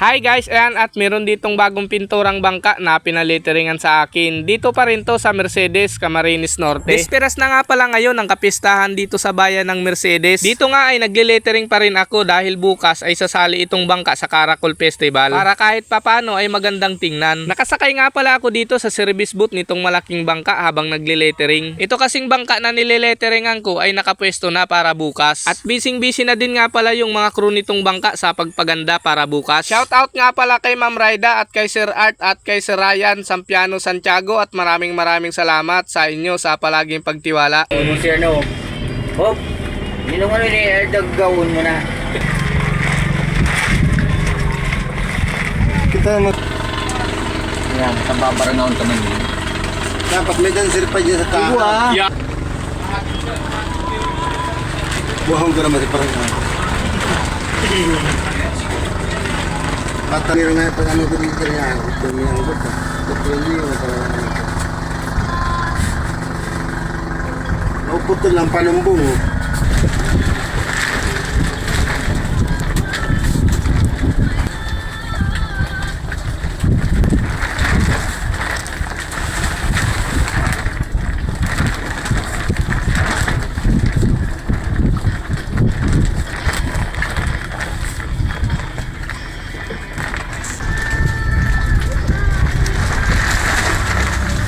Hi guys, ayan at meron ditong bagong pinturang bangka na pinalitteringan sa akin. Dito pa rin to sa Mercedes, Camarines Norte. Desperas na nga pala ngayon ang kapistahan dito sa bayan ng Mercedes. Dito nga ay nagle-lettering pa rin ako dahil bukas ay sasali itong bangka sa Caracol Festival. Para kahit papano ay magandang tingnan. Nakasakay nga pala ako dito sa service booth nitong malaking bangka habang nagle-lettering. Ito kasing bangka na nile-letteringan ko ay nakapwesto na para bukas. At busy na din nga pala yung mga crew nitong bangka sa pagpaganda para bukas. Shout out nga pala kay Ma'am Raida at kay Sir Art at kay Sir Ryan Sampiano Santiago at maraming salamat sa inyo sa palaging pagtiwala. Ano si ano? Hop! Yun ang ano ni Erdog gawin mo na. Kita mag... Yan, sa babarangaon ka man yun. Dapat may dancer pa dyan sa taas. Yeah. Buhang ko naman si parang patanir nga ito ano ko dito niya. Ito niya ang buta. Ito niya ang parang nauputol lang panumbong.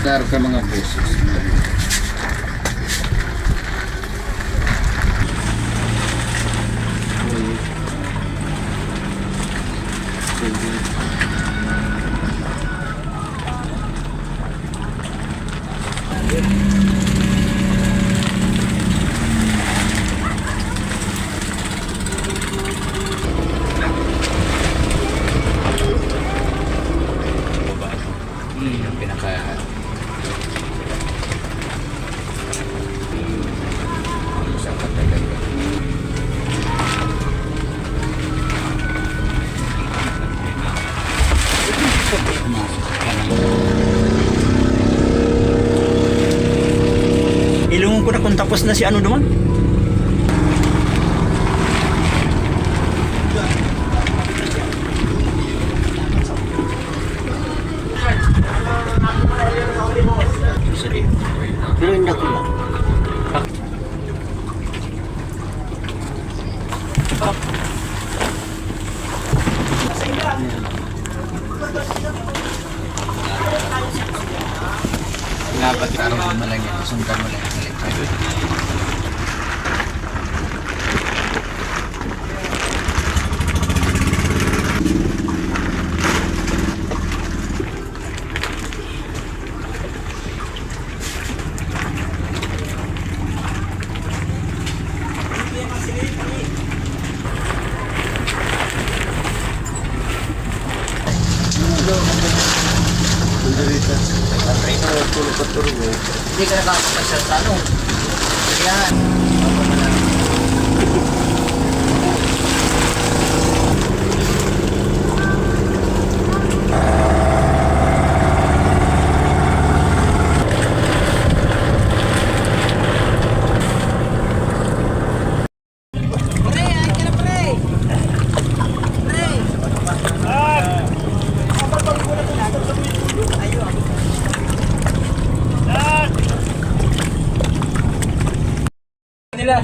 Dar ka mga beses. Yung pinaka... Isang katagal. Ilungon ko na kung tapos na si ano naman. Pero hindi ko lang. Dapat araw mo lang yan. Sundan mo lang yung electric. Hindi ka nakakapag sa tanong. Yan. Nila.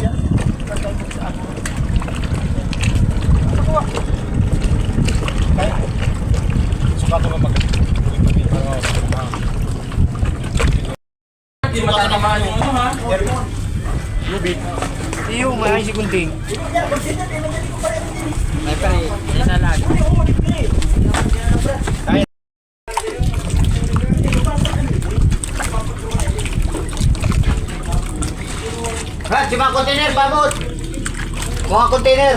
Hindi matatamaan yung ano ha? Lubid. Iyo, may si Kunting. May pare, isa lang. Ha, si mga container, babot! Mga container!